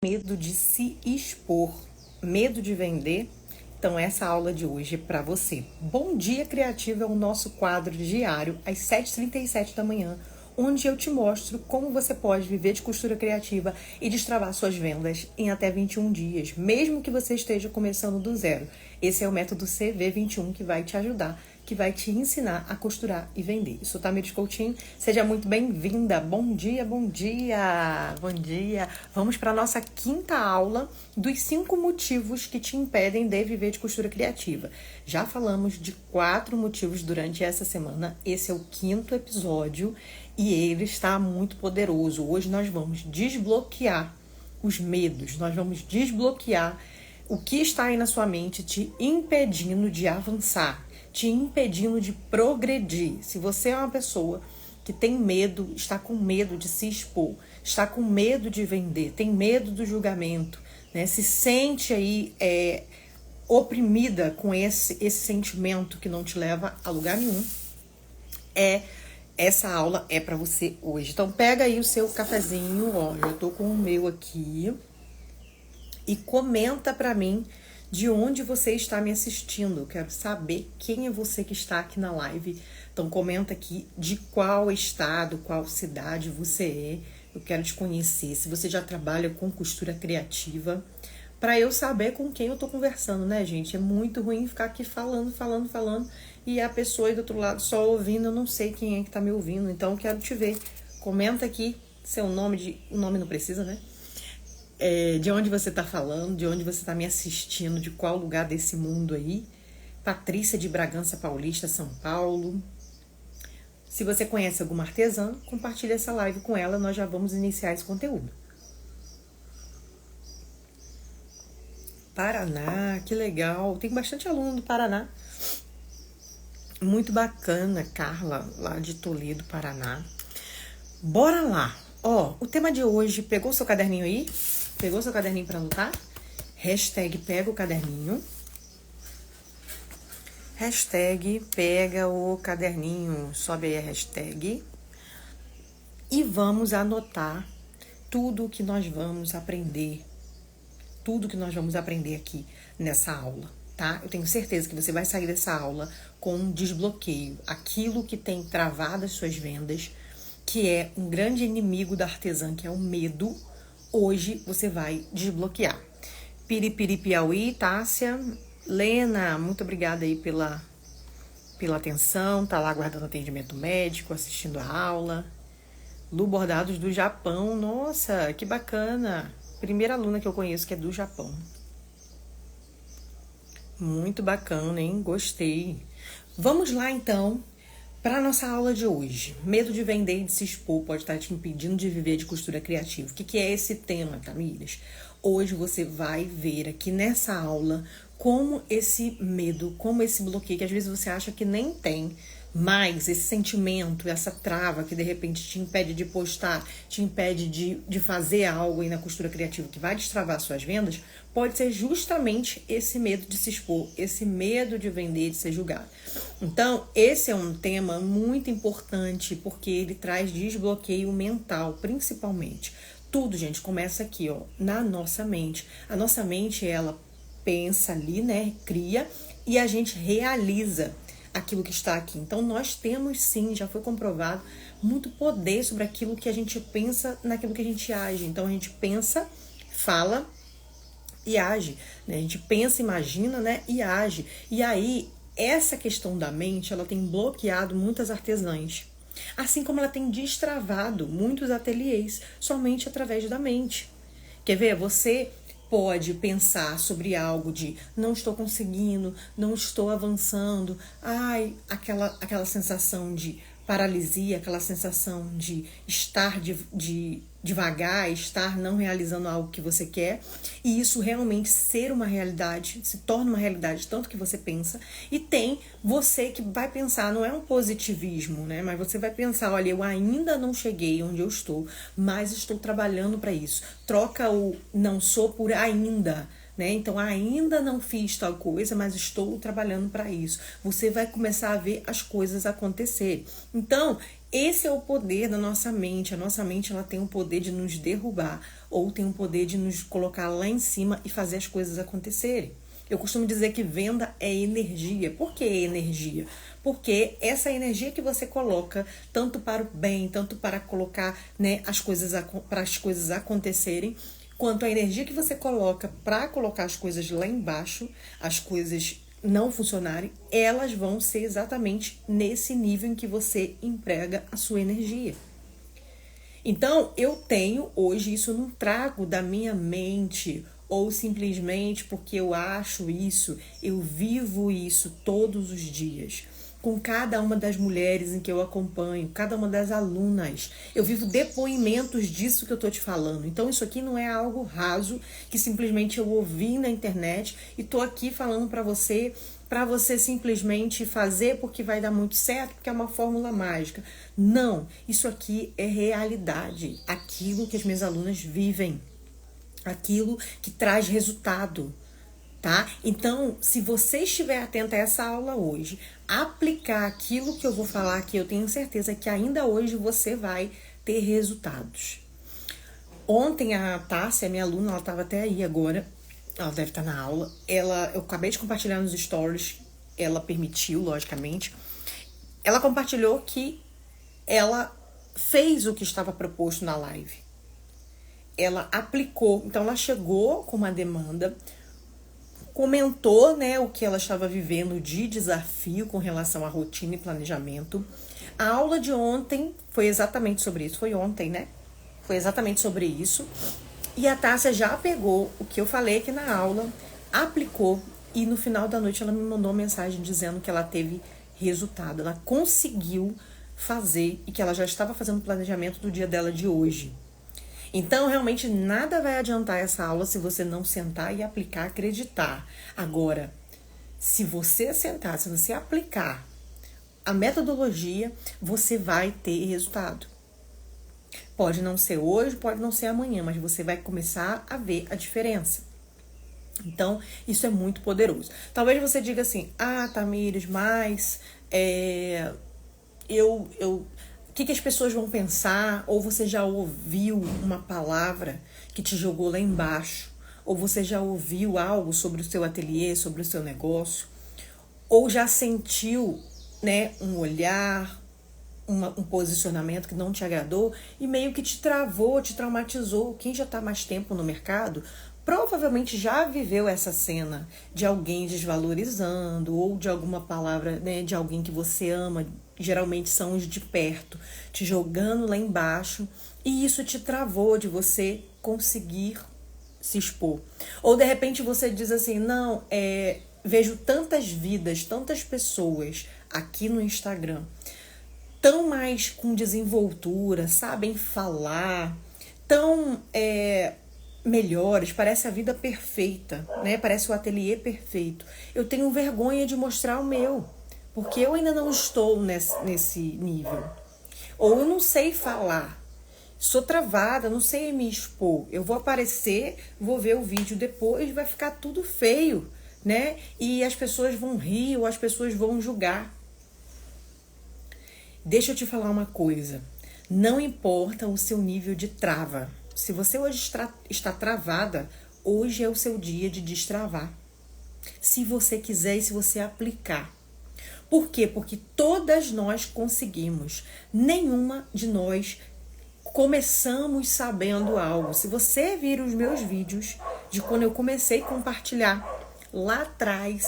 Medo de se expor, medo de vender. Então essa aula de hoje é para você. Bom Dia Criativo é o nosso quadro diário às 7h37 da manhã, onde eu te mostro como você pode viver de costura criativa e destravar suas vendas em até 21 dias, mesmo que você esteja começando do zero. Esse é o método CV21 que vai te ajudar, que vai te ensinar a costurar e vender. Eu sou Tamires Coutinho, seja muito bem-vinda. Bom dia, bom dia, bom dia. Vamos para a nossa quinta aula dos 5 motivos que te impedem de viver de costura criativa. Já falamos de 4 motivos durante essa semana, esse é o 5º episódio e ele está muito poderoso. Hoje nós vamos desbloquear os medos, nós vamos desbloquear o que está aí na sua mente te impedindo de avançar, te impedindo de progredir. Se você é uma pessoa que tem medo, está com medo de se expor, está com medo de vender, tem medo do julgamento, né? Se sente aí oprimida com esse sentimento que não te leva a lugar nenhum, essa aula é para você hoje. Então pega aí o seu cafezinho, ó, eu tô com o meu aqui, e comenta para mim de onde você está me assistindo. Eu quero saber quem é você que está aqui na live. Então comenta aqui de qual estado, qual cidade você é. Eu quero te conhecer, se você já trabalha com costura criativa, para eu saber com quem eu tô conversando, né, gente? É muito ruim ficar aqui falando, e a pessoa aí do outro lado só ouvindo, eu não sei quem é que tá me ouvindo, então eu quero te ver. Comenta aqui seu nome, o nome não precisa, né? De onde você tá falando, de onde você tá me assistindo, de qual lugar desse mundo aí. Patrícia de Bragança Paulista, São Paulo. Se você conhece alguma artesã, compartilha essa live com ela, nós já vamos iniciar esse conteúdo. Paraná, que legal. Tem bastante aluno do Paraná. Muito bacana, Carla, lá de Toledo, Paraná. Bora lá. Ó, o tema de hoje, pegou seu caderninho aí? Pegou seu caderninho para anotar? Hashtag pega o caderninho. Hashtag pega o caderninho. Sobe aí a hashtag. E vamos anotar tudo o que nós vamos aprender. Tudo que nós vamos aprender aqui nessa aula, tá? Eu tenho certeza que você vai sair dessa aula com um desbloqueio. Aquilo que tem travado as suas vendas, que é um grande inimigo da artesã, que é o medo, hoje você vai desbloquear. Piripiri Piauí, Tássia, Lena, muito obrigada aí pela atenção, tá lá aguardando atendimento médico, assistindo a aula. Lu Bordados do Japão, nossa, que bacana! Primeira aluna que eu conheço que é do Japão. Muito bacana, hein? Gostei. Vamos lá, então, para a nossa aula de hoje. Medo de vender e de se expor pode estar te impedindo de viver de costura criativa. O que é esse tema, Tamires? Hoje você vai ver aqui nessa aula como esse medo, como esse bloqueio, que às vezes você acha que nem tem, mas esse sentimento, essa trava que de repente te impede de postar, te impede de fazer algo aí na costura criativa que vai destravar suas vendas, pode ser justamente esse medo de se expor, esse medo de vender, de ser julgado. Então, esse é um tema muito importante porque ele traz desbloqueio mental, principalmente. Tudo, gente, começa aqui, ó, na nossa mente. A nossa mente, ela pensa ali, né, cria, e a gente realiza aquilo que está aqui. Então, nós temos sim, já foi comprovado, muito poder sobre aquilo que a gente pensa, naquilo que a gente age. Então, a gente pensa, fala e age, né? A gente pensa, imagina, né, e age. E aí, essa questão da mente, ela tem bloqueado muitas artesãs. Assim como ela tem destravado muitos ateliês somente através da mente. Quer ver? Você pode pensar sobre algo de não estou conseguindo, não estou avançando, ai, aquela sensação de paralisia, aquela sensação de estar devagar, estar não realizando algo que você quer, e isso realmente ser uma realidade, se torna uma realidade tanto que você pensa, e tem você que vai pensar, não é um positivismo, né, mas você vai pensar, olha, eu ainda não cheguei onde eu estou, mas estou trabalhando para isso. Troca o não sou por ainda, né? Então, ainda não fiz tal coisa, mas estou trabalhando para isso. Você vai começar a ver as coisas acontecer. Então, Esse é o poder da nossa mente. A nossa mente, ela tem o poder de nos derrubar ou tem o poder de nos colocar lá em cima e fazer as coisas acontecerem. Eu costumo dizer que venda é energia. Por que energia? Porque essa energia que você coloca, tanto para o bem, tanto para colocar, né, para as coisas acontecerem, quanto a energia que você coloca para colocar as coisas lá embaixo, as coisas não funcionarem, elas vão ser exatamente nesse nível em que você emprega a sua energia. Então, eu tenho hoje, isso eu não trago da minha mente, ou simplesmente porque eu acho isso, eu vivo isso todos os dias. Com cada uma das mulheres em que eu acompanho, cada uma das alunas, eu vivo depoimentos disso que eu tô te falando. Então, isso aqui não é algo raso, que simplesmente eu ouvi na internet e tô aqui falando para você simplesmente fazer porque vai dar muito certo, porque é uma fórmula mágica. Não, isso aqui é realidade, aquilo que as minhas alunas vivem, aquilo que traz resultado, tá? Então, se você estiver atenta a essa aula hoje, aplicar aquilo que eu vou falar aqui, eu tenho certeza que ainda hoje você vai ter resultados. Ontem a Tássia, minha aluna, ela estava até aí agora, ela deve estar na aula, eu acabei de compartilhar nos stories, ela permitiu, logicamente, ela compartilhou que ela fez o que estava proposto na live. Ela aplicou, então ela chegou com uma demanda, comentou, né, o que ela estava vivendo de desafio com relação à rotina e planejamento. A aula de ontem foi exatamente sobre isso, foi ontem, né? Foi exatamente sobre isso. E a Tássia já pegou o que eu falei aqui na aula, aplicou e no final da noite ela me mandou uma mensagem dizendo que ela teve resultado, ela conseguiu fazer e que ela já estava fazendo o planejamento do dia dela de hoje. Então, realmente, nada vai adiantar essa aula se você não sentar e aplicar, acreditar. Agora, se você sentar, se você aplicar a metodologia, você vai ter resultado. Pode não ser hoje, pode não ser amanhã, mas você vai começar a ver a diferença. Então, isso é muito poderoso. Talvez você diga assim, Tamires, mas o que as pessoas vão pensar? Ou você já ouviu uma palavra que te jogou lá embaixo? Ou você já ouviu algo sobre o seu ateliê, sobre o seu negócio? Ou já sentiu, né, um olhar, um posicionamento que não te agradou e meio que te travou, te traumatizou? Quem já está mais tempo no mercado provavelmente já viveu essa cena de alguém desvalorizando ou de alguma palavra, né, de alguém que você ama, geralmente são os de perto, te jogando lá embaixo, e isso te travou de você conseguir se expor. Ou de repente você diz assim, não, vejo tantas vidas, tantas pessoas aqui no Instagram, tão mais com desenvoltura, sabem falar, tão melhores, parece a vida perfeita, né? Parece o ateliê perfeito. Eu tenho vergonha de mostrar o meu, porque eu ainda não estou nesse nível. Ou eu não sei falar, sou travada, não sei me expor. Eu vou aparecer, vou ver o vídeo depois, vai ficar tudo feio, né? E as pessoas vão rir ou as pessoas vão julgar. Deixa eu te falar uma coisa. Não importa o seu nível de trava. Se você hoje está travada, hoje é o seu dia de destravar. Se você quiser e se você aplicar. Por quê? Porque todas nós conseguimos. Nenhuma de nós começamos sabendo algo. Se você vir os meus vídeos de quando eu comecei a compartilhar lá atrás,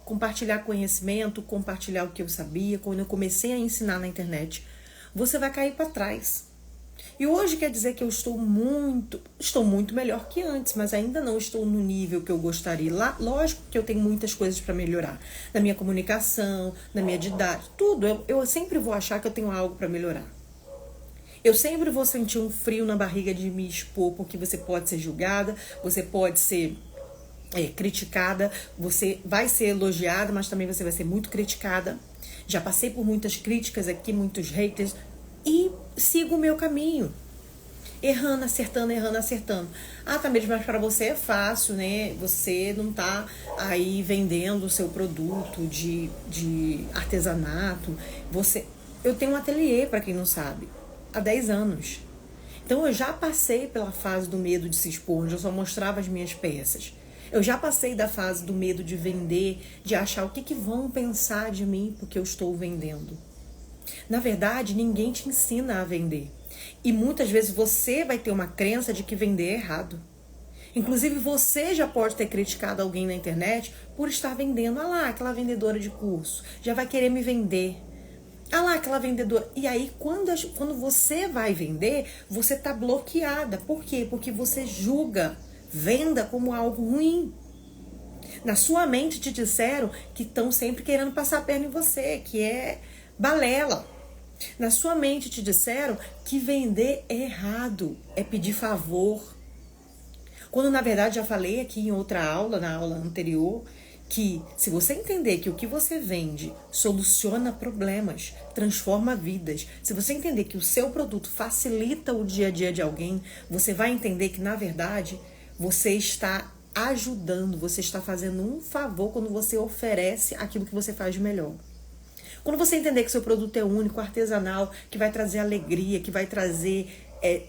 compartilhar conhecimento, compartilhar o que eu sabia, quando eu comecei a ensinar na internet, você vai cair para trás. E hoje quer dizer que eu estou muito melhor que antes, mas ainda não estou no nível que eu gostaria. Lá, lógico que eu tenho muitas coisas para melhorar. Na minha comunicação, na minha didática, tudo. Eu sempre vou achar que eu tenho algo para melhorar. Eu sempre vou sentir um frio na barriga de me expor, porque você pode ser julgada, você pode ser criticada, você vai ser elogiada, mas também você vai ser muito criticada. Já passei por muitas críticas aqui, muitos haters, e sigo o meu caminho. Errando, acertando. Tamires, mas para você é fácil, né? Você não tá aí vendendo o seu produto de artesanato. Eu tenho um ateliê, para quem não sabe, há 10 anos. Então eu já passei pela fase do medo de se expor, onde eu só mostrava as minhas peças. Eu já passei da fase do medo de vender, de achar o que vão pensar de mim porque eu estou vendendo. Na verdade, ninguém te ensina a vender. E muitas vezes você vai ter uma crença de que vender é errado. Inclusive, você já pode ter criticado alguém na internet por estar vendendo. Ah lá, aquela vendedora de curso, já vai querer me vender. Ah lá, aquela vendedora. E aí, quando você vai vender, você tá bloqueada. Por quê? Porque você julga venda como algo ruim. Na sua mente te disseram que estão sempre querendo passar a perna em você, que é balela. Na sua mente te disseram que vender é errado, é pedir favor. Quando na verdade já falei aqui em outra aula, na aula anterior, que se você entender que o que você vende soluciona problemas, transforma vidas, se você entender que o seu produto facilita o dia a dia de alguém, você vai entender que na verdade você está ajudando, você está fazendo um favor quando você oferece aquilo que você faz de melhor. Quando você entender que seu produto é único, artesanal, que vai trazer alegria, que vai trazer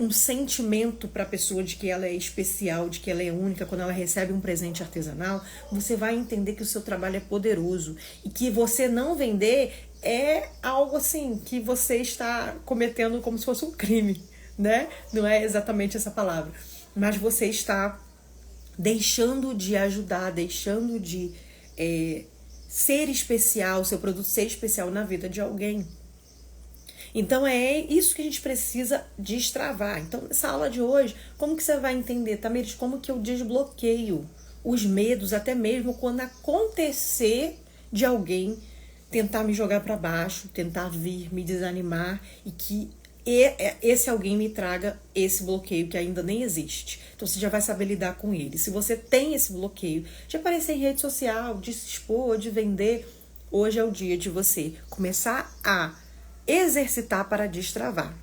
um sentimento para a pessoa de que ela é especial, de que ela é única, quando ela recebe um presente artesanal, você vai entender que o seu trabalho é poderoso e que você não vender é algo assim que você está cometendo como se fosse um crime, né? Não é exatamente essa palavra, mas você está deixando de ajudar, deixando de ser especial, seu produto ser especial na vida de alguém. Então é isso que a gente precisa destravar. Então nessa aula de hoje, como que você vai entender, Tamires, como que eu desbloqueio os medos, até mesmo quando acontecer de alguém tentar me jogar para baixo, tentar vir me desanimar e que esse alguém me traga esse bloqueio que ainda nem existe. Então você já vai saber lidar com ele. Se você tem esse bloqueio de aparecer em rede social, de se expor, de vender, hoje é o dia de você começar a exercitar para destravar.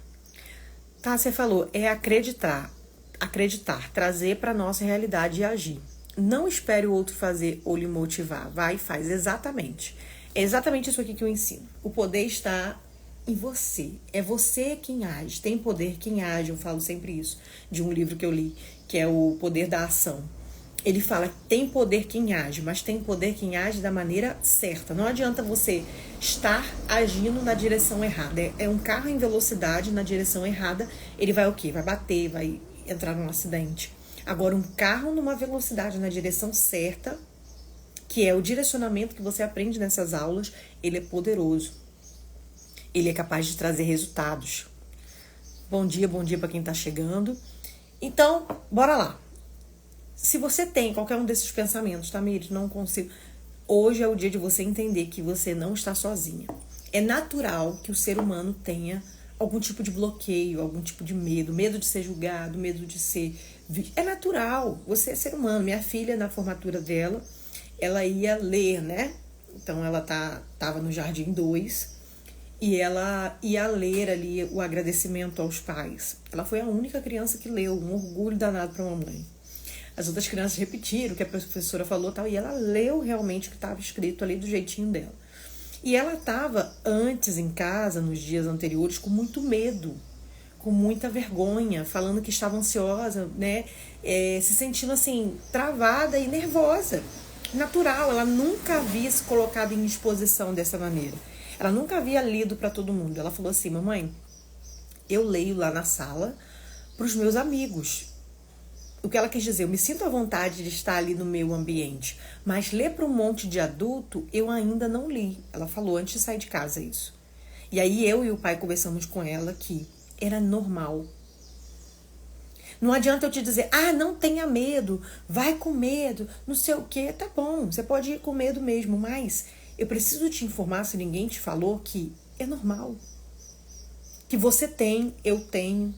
Tá, você falou, é acreditar, trazer para nossa realidade e agir. Não espere o outro fazer ou lhe motivar, vai e faz, exatamente. É exatamente isso aqui que eu ensino. O poder está em você, é você quem age, tem poder quem age, eu falo sempre isso, de um livro que eu li, que é o Poder da Ação. Ele fala que tem poder quem age, mas tem poder quem age da maneira certa. Não adianta você estar agindo na direção errada. É um carro em velocidade na direção errada, ele vai o quê? Vai bater, vai entrar num acidente. Agora, um carro numa velocidade na direção certa, que é o direcionamento que você aprende nessas aulas, ele é poderoso. Ele é capaz de trazer resultados. Bom dia para quem está chegando. Então, bora lá. Se você tem qualquer um desses pensamentos, Tamires, não consigo. Hoje é o dia de você entender que você não está sozinha. É natural que o ser humano tenha algum tipo de bloqueio, algum tipo de medo. Medo de ser julgado, medo de ser... É natural, você é ser humano. Minha filha, na formatura dela, ela ia ler, né? Então ela tava no Jardim 2 e ela ia ler ali o agradecimento aos pais. Ela foi a única criança que leu, um orgulho danado para a mamãe. As outras crianças repetiram o que a professora falou tal, e ela leu realmente o que estava escrito ali do jeitinho dela. E ela estava antes em casa, nos dias anteriores, com muito medo, com muita vergonha, falando que estava ansiosa, né? Se sentindo assim, travada e nervosa. Natural, ela nunca havia se colocado em exposição dessa maneira. Ela nunca havia lido para todo mundo. Ela falou assim, mamãe, eu leio lá na sala para os meus amigos. O que ela quis dizer, eu me sinto à vontade de estar ali no meu ambiente, mas ler para um monte de adulto, eu ainda não li. Ela falou antes de sair de casa isso. E aí eu e o pai conversamos com ela que era normal. Não adianta eu te dizer, não tenha medo, vai com medo, não sei o quê. Tá bom, você pode ir com medo mesmo, mas eu preciso te informar, se ninguém te falou, que é normal. Que você tem, eu tenho,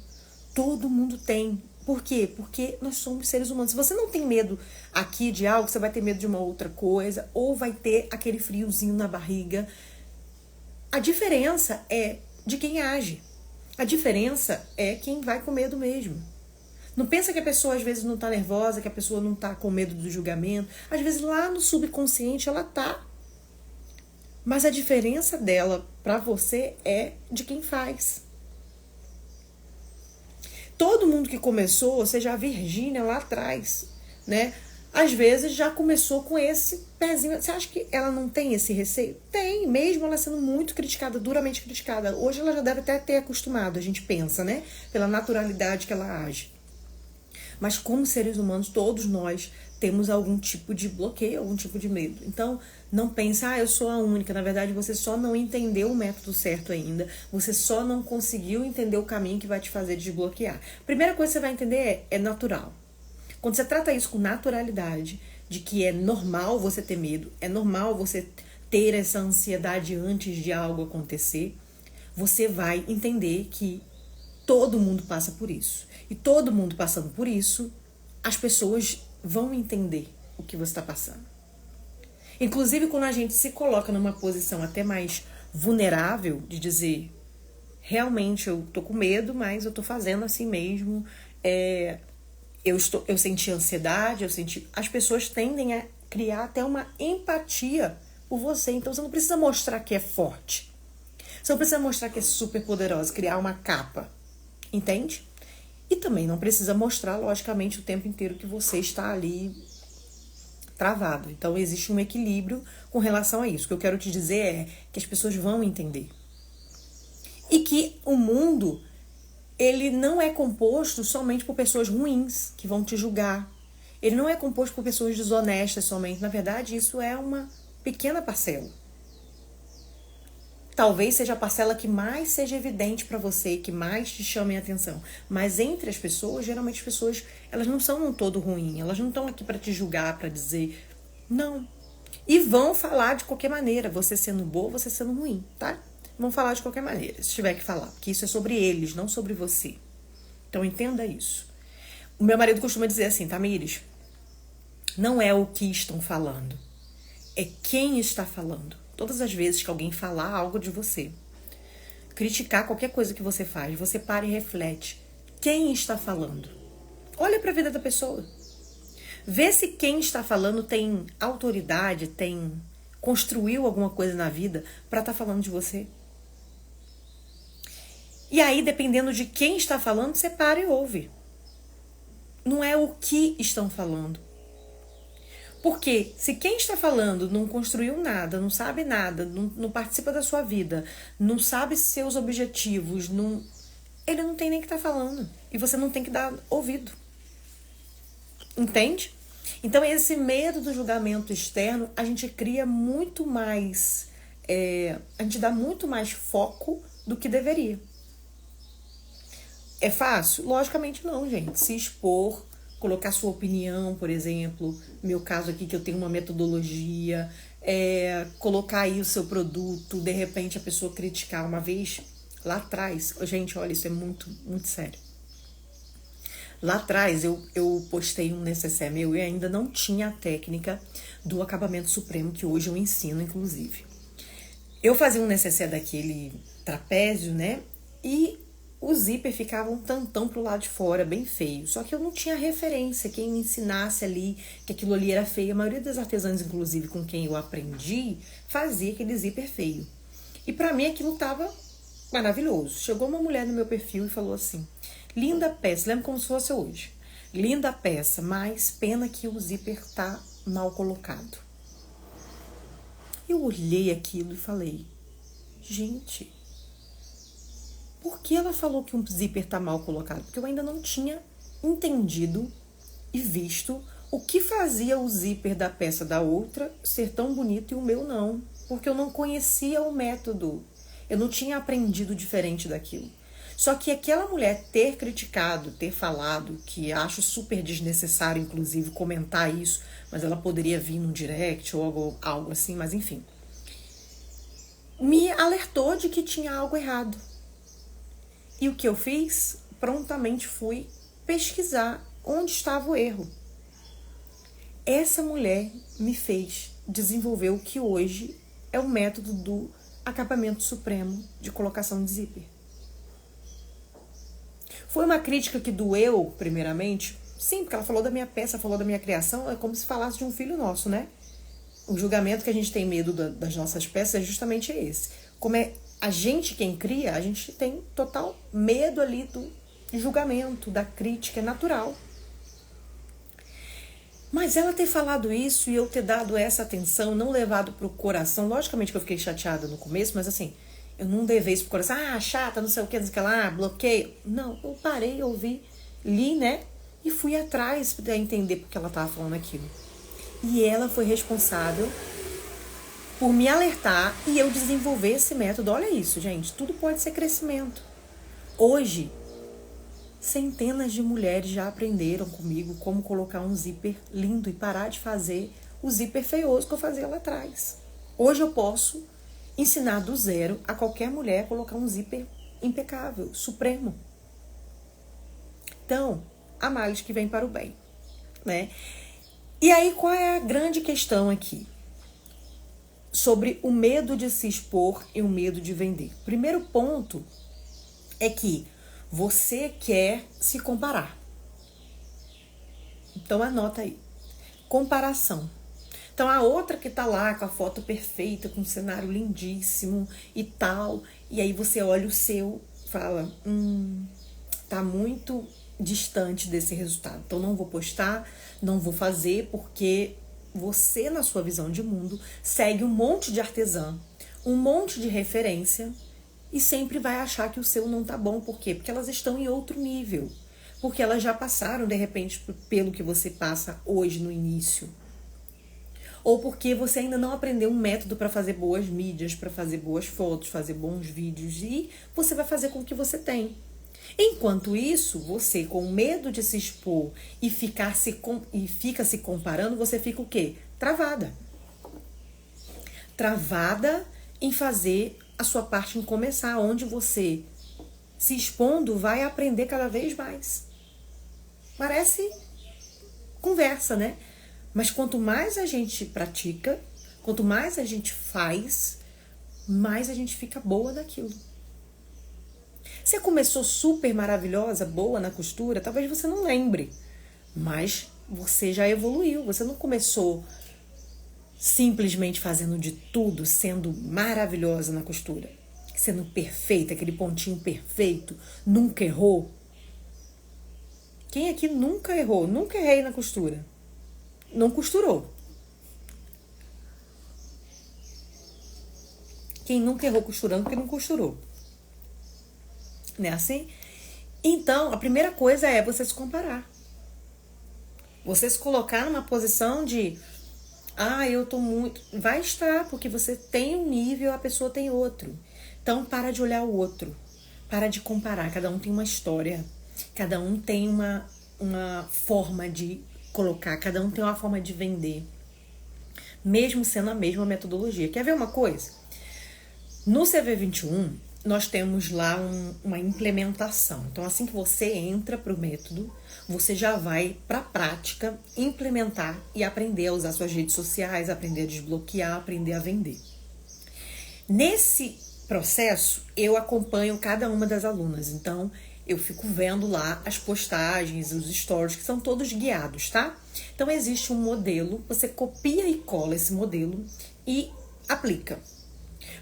todo mundo tem. Por quê? Porque nós somos seres humanos. Se você não tem medo aqui de algo, você vai ter medo de uma outra coisa, ou vai ter aquele friozinho na barriga. A diferença é de quem age. A diferença é quem vai com medo mesmo. Não pensa que a pessoa às vezes não tá nervosa, que a pessoa não tá com medo do julgamento. Às vezes lá no subconsciente ela tá. Mas a diferença dela Para você é de quem faz. Todo mundo que começou, seja a Virgínia lá atrás, né? Às vezes já começou com esse pezinho. Você acha que ela não tem esse receio? Tem, mesmo ela sendo muito criticada, duramente criticada. Hoje ela já deve até ter acostumado, a gente pensa, né? Pela naturalidade que ela age. Mas como seres humanos, todos nós temos algum tipo de bloqueio, algum tipo de medo. Então, não pense, eu sou a única. Na verdade, você só não entendeu o método certo ainda. Você só não conseguiu entender o caminho que vai te fazer desbloquear. Primeira coisa que você vai entender é natural. Quando você trata isso com naturalidade, de que é normal você ter medo, é normal você ter essa ansiedade antes de algo acontecer, você vai entender que todo mundo passa por isso. E todo mundo passando por isso, as pessoas vão entender o que você está passando. Inclusive, quando a gente se coloca numa posição até mais vulnerável, de dizer, realmente eu tô com medo, mas eu tô fazendo assim mesmo, eu senti ansiedade, as pessoas tendem a criar até uma empatia por você. Então você não precisa mostrar que é forte. Você não precisa mostrar que é super poderosa, criar uma capa. Entende? E também não precisa mostrar, logicamente, o tempo inteiro que você está ali travado. Então existe um equilíbrio com relação a isso. O que eu quero te dizer é que as pessoas vão entender. E que o mundo, ele não é composto somente por pessoas ruins que vão te julgar. Ele não é composto por pessoas desonestas somente. Na verdade, isso é uma pequena parcela. Talvez seja a parcela que mais seja evidente para você, que mais te chame a atenção. Mas entre as pessoas, geralmente as pessoas, elas não são um todo ruim. Elas não estão aqui para te julgar, para dizer não. E vão falar de qualquer maneira, você sendo boa, você sendo ruim, tá? Vão falar de qualquer maneira, se tiver que falar. Porque isso é sobre eles, não sobre você. Então entenda isso. O meu marido costuma dizer assim, Tamires, não é o que estão falando, é quem está falando. Todas as vezes que alguém falar algo de você, criticar qualquer coisa que você faz, você para e reflete. Quem está falando? Olha para a vida da pessoa. Vê se quem está falando tem autoridade, construiu alguma coisa na vida para estar falando de você. E aí, dependendo de quem está falando, você para e ouve. Não é o que estão falando. Porque se quem está falando não construiu nada, não sabe nada, não participa da sua vida, não sabe seus objetivos, ele não tem nem que estar falando. E você não tem que dar ouvido. Entende? Então esse medo do julgamento externo, a gente cria muito mais, a gente dá muito mais foco do que deveria. É fácil? Logicamente não, gente. Se expor, colocar sua opinião, por exemplo, meu caso aqui que eu tenho uma metodologia, colocar aí o seu produto, de repente a pessoa criticar uma vez, lá atrás, gente, olha, isso é muito, muito sério. Lá atrás eu postei um necessaire meu e ainda não tinha a técnica do acabamento supremo, que hoje eu ensino, inclusive. Eu fazia um necessaire daquele trapézio, né, e o zíper ficava um tantão pro lado de fora, bem feio. Só que eu não tinha referência, quem me ensinasse ali que aquilo ali era feio. A maioria das artesãs, inclusive, com quem eu aprendi, fazia aquele zíper feio. E pra mim aquilo tava maravilhoso. Chegou uma mulher no meu perfil e falou assim, linda peça, lembro como se fosse hoje. Linda peça, mas pena que o zíper tá mal colocado. Eu olhei aquilo e falei, gente, por que ela falou que um zíper tá mal colocado? Porque eu ainda não tinha entendido e visto o que fazia o zíper da peça da outra ser tão bonito e o meu não. Porque eu não conhecia o método. Eu não tinha aprendido diferente daquilo. Só que aquela mulher ter criticado, ter falado, que acho super desnecessário, inclusive, comentar isso, mas ela poderia vir num direct ou algo assim, mas enfim, me alertou de que tinha algo errado. E o que eu fiz? Prontamente fui pesquisar onde estava o erro. Essa mulher me fez desenvolver o que hoje é o método do acabamento supremo de colocação de zíper. Foi uma crítica que doeu, primeiramente? Sim, porque ela falou da minha peça, falou da minha criação, é como se falasse de um filho nosso, né? O julgamento que a gente tem medo das nossas peças é justamente esse. Como é a gente, quem cria, a gente tem total medo ali do julgamento, da crítica, é natural. Mas ela ter falado isso e eu ter dado essa atenção, não levado pro coração, logicamente que eu fiquei chateada no começo, mas assim, eu não levei isso pro coração, chata, não sei o que, não sei o que lá, bloqueio. Não, eu parei, ouvi, li, né? E fui atrás pra entender porque ela tava falando aquilo. E ela foi responsável por me alertar e eu desenvolver esse método. Olha isso, gente, tudo pode ser crescimento. Hoje, centenas de mulheres já aprenderam comigo como colocar um zíper lindo e parar de fazer o zíper feioso que eu fazia lá atrás. Hoje eu posso ensinar do zero a qualquer mulher a colocar um zíper impecável, supremo. Então, há males que vêm para o bem, né? E aí, qual é a grande questão aqui? Sobre o medo de se expor e o medo de vender. Primeiro ponto é que você quer se comparar. Então anota aí. Comparação. Então a outra que tá lá com a foto perfeita, com um cenário lindíssimo e tal, e aí você olha o seu, fala, tá muito distante desse resultado. Então não vou postar, não vou fazer, porque você, na sua visão de mundo, segue um monte de artesã, um monte de referência, e sempre vai achar que o seu não tá bom. Por quê? Porque elas estão em outro nível. Porque elas já passaram, de repente, pelo que você passa hoje no início. Ou porque você ainda não aprendeu um método para fazer boas mídias, para fazer boas fotos, fazer bons vídeos. E você vai fazer com o que você tem. Enquanto isso, você, com medo de se expor e fica se comparando, você fica o quê? Travada. Travada em fazer a sua parte, em começar, onde você, se expondo, vai aprender cada vez mais. Parece conversa, né? Mas quanto mais a gente pratica, quanto mais a gente faz, mais a gente fica boa naquilo. Você começou super maravilhosa, boa na costura, talvez você não lembre, mas você já evoluiu. Você não começou simplesmente fazendo de tudo, sendo maravilhosa na costura, sendo perfeita, aquele pontinho perfeito, nunca errou. Quem aqui nunca errou? Nunca errei na costura. Não costurou. Quem nunca errou costurando porque não costurou. Não é assim? Então, a primeira coisa é você se comparar. Você se colocar numa posição de eu tô muito... Vai estar, porque você tem um nível, a pessoa tem outro. Então, para de olhar o outro. Para de comparar. Cada um tem uma história. Cada um tem uma forma de colocar. Cada um tem uma forma de vender. Mesmo sendo a mesma metodologia. Quer ver uma coisa? No CV21, nós temos lá uma implementação. Então, assim que você entra para o método, você já vai para a prática implementar e aprender a usar suas redes sociais, aprender a desbloquear, aprender a vender. Nesse processo, eu acompanho cada uma das alunas. Então, eu fico vendo lá as postagens, os stories, que são todos guiados, tá? Então, existe um modelo, você copia e cola esse modelo e aplica.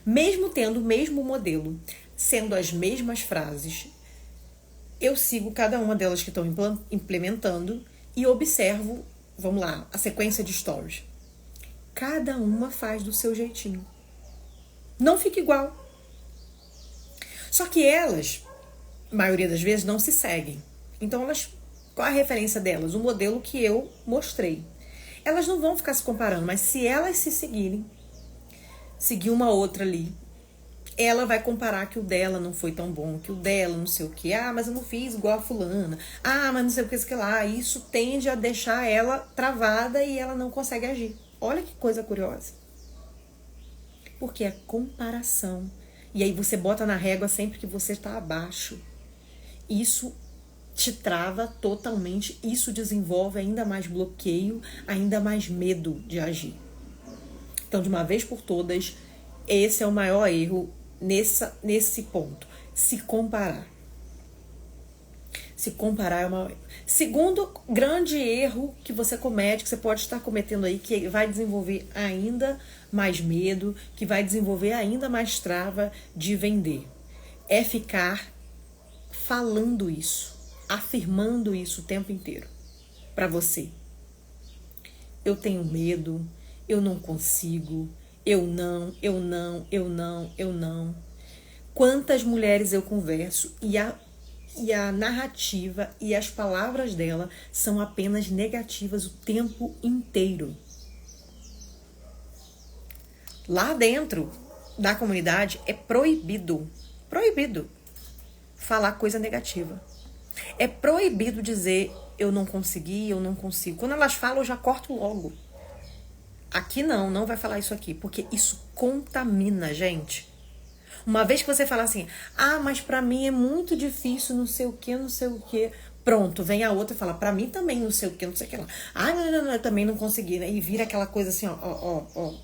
Mesmo tendo o mesmo modelo, sendo as mesmas frases, eu sigo cada uma delas que estão implementando e observo, vamos lá, a sequência de stories. Cada uma faz do seu jeitinho. Não fica igual. Só que elas, a maioria das vezes, não se seguem. Então, qual a referência delas? O modelo que eu mostrei. Elas não vão ficar se comparando, mas se elas se seguirem, seguir uma outra ali, ela vai comparar que o dela não foi tão bom, que o dela não sei o que, mas eu não fiz igual a fulana, mas não sei o que lá. Isso tende a deixar ela travada e ela não consegue agir. Olha que coisa curiosa. Porque é comparação. E aí você bota na régua sempre que você está abaixo. Isso te trava totalmente, isso desenvolve ainda mais bloqueio, ainda mais medo de agir. Então, de uma vez por todas, esse é o maior erro nesse ponto. Se comparar. Se comparar é uma... Segundo grande erro que você comete, que você pode estar cometendo aí, que vai desenvolver ainda mais medo, que vai desenvolver ainda mais trava de vender, é ficar falando isso, afirmando isso o tempo inteiro para você. Eu tenho medo, eu não consigo, eu não. Quantas mulheres eu converso e a narrativa e as palavras dela são apenas negativas o tempo inteiro. Lá dentro da comunidade é proibido falar coisa negativa. É proibido dizer eu não consegui, eu não consigo. Quando elas falam, eu já corto logo. Aqui não vai falar isso aqui, porque isso contamina, gente. Uma vez que você fala assim, mas pra mim é muito difícil, não sei o que. Pronto, vem a outra e fala, pra mim também não sei o que, não sei o que lá. Não, eu também não consegui, né? E vira aquela coisa assim, ó,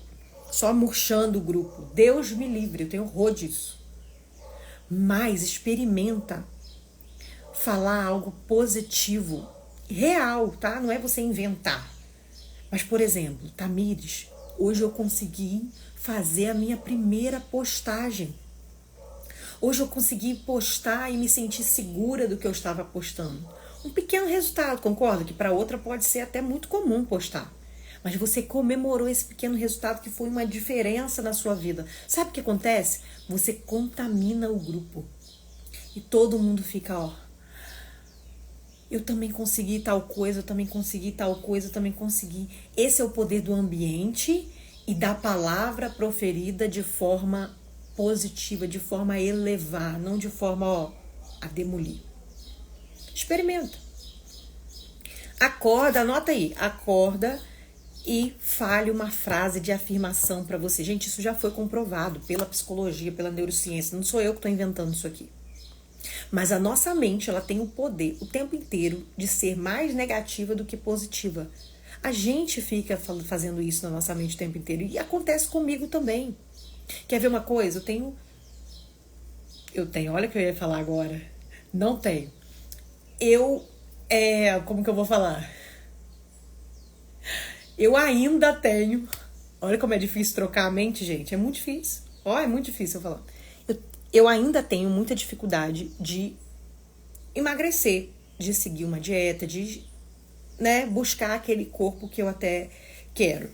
só murchando o grupo. Deus me livre, eu tenho horror disso. Mas experimenta falar algo positivo, real, tá? Não é você inventar. Mas, por exemplo, Tamires, hoje eu consegui fazer a minha primeira postagem. Hoje eu consegui postar e me sentir segura do que eu estava postando. Um pequeno resultado, concorda? Que para outra pode ser até muito comum postar. Mas você comemorou esse pequeno resultado que foi uma diferença na sua vida. Sabe o que acontece? Você contamina o grupo. E todo mundo fica, eu também consegui tal coisa, eu também consegui tal coisa, eu também consegui. Esse é o poder do ambiente e da palavra proferida de forma positiva, de forma a elevar, não de forma a demolir. Experimenta. Acorda, anota aí, acorda e fale uma frase de afirmação para você. Gente, isso já foi comprovado pela psicologia, pela neurociência, não sou eu que estou inventando isso aqui. Mas a nossa mente, ela tem o poder o tempo inteiro de ser mais negativa do que positiva. A gente fica fazendo isso na nossa mente o tempo inteiro e acontece comigo também. Quer ver uma coisa? Eu tenho, olha o que eu ia falar agora. Não tenho. Como que eu vou falar? Eu ainda tenho. Olha como é difícil trocar a mente, gente. É muito difícil. É muito difícil eu falar. Eu ainda tenho muita dificuldade de emagrecer, de seguir uma dieta, de buscar aquele corpo que eu até quero.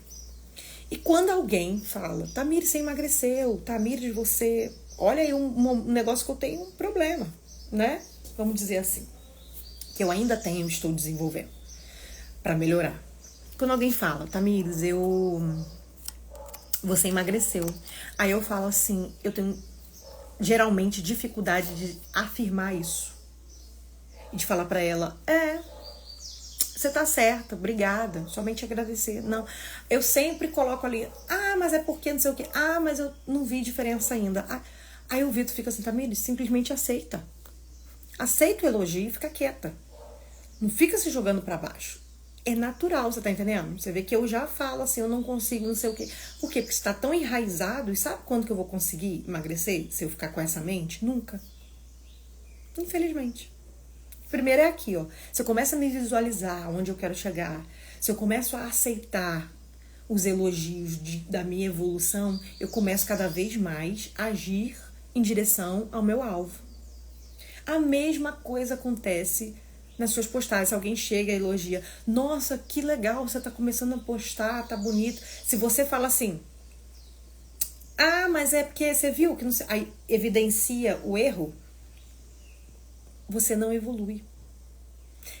E quando alguém fala, Tamires, você emagreceu, Tamires, você... Olha aí um negócio que eu tenho um problema, né? Vamos dizer assim. Que eu ainda tenho, estou desenvolvendo para melhorar. Quando alguém fala, Tamires, você emagreceu. Aí eu falo assim, eu tenho geralmente dificuldade de afirmar isso. E de falar pra ela, você tá certa, obrigada, somente agradecer. Não, eu sempre coloco ali, mas é porque não sei o que, mas eu não vi diferença ainda. Aí o Vitor fica assim, Tamires, simplesmente aceita. Aceita o elogio e fica quieta. Não fica se jogando pra baixo. É natural, você tá entendendo? Você vê que eu já falo assim, eu não consigo, não sei o quê. Por quê? Porque você tá tão enraizado. E sabe quando que eu vou conseguir emagrecer? Se eu ficar com essa mente? Nunca. Infelizmente. Primeiro é aqui, Se eu começo a me visualizar onde eu quero chegar, se eu começo a aceitar os elogios da minha evolução, eu começo cada vez mais a agir em direção ao meu alvo. A mesma coisa acontece nas suas postagens. Se alguém chega e elogia, nossa, que legal, você tá começando a postar, tá bonito. Se você fala assim, mas é porque você viu que não sei, aí evidencia o erro, você não evolui.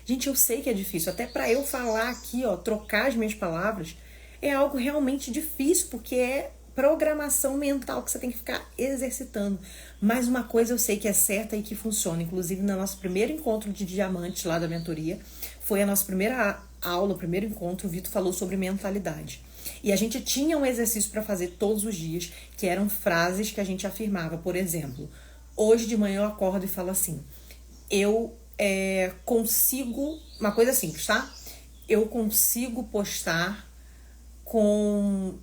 Gente, eu sei que é difícil, até para eu falar aqui, trocar as minhas palavras, é algo realmente difícil, porque é programação mental que você tem que ficar exercitando. Mas uma coisa eu sei que é certa e que funciona. Inclusive, no nosso primeiro encontro de diamantes lá da mentoria, foi a nossa primeira aula, o primeiro encontro, o Vitor falou sobre mentalidade. E a gente tinha um exercício para fazer todos os dias, que eram frases que a gente afirmava. Por exemplo, hoje de manhã eu acordo e falo assim, eu consigo, uma coisa simples, tá? Eu consigo postar com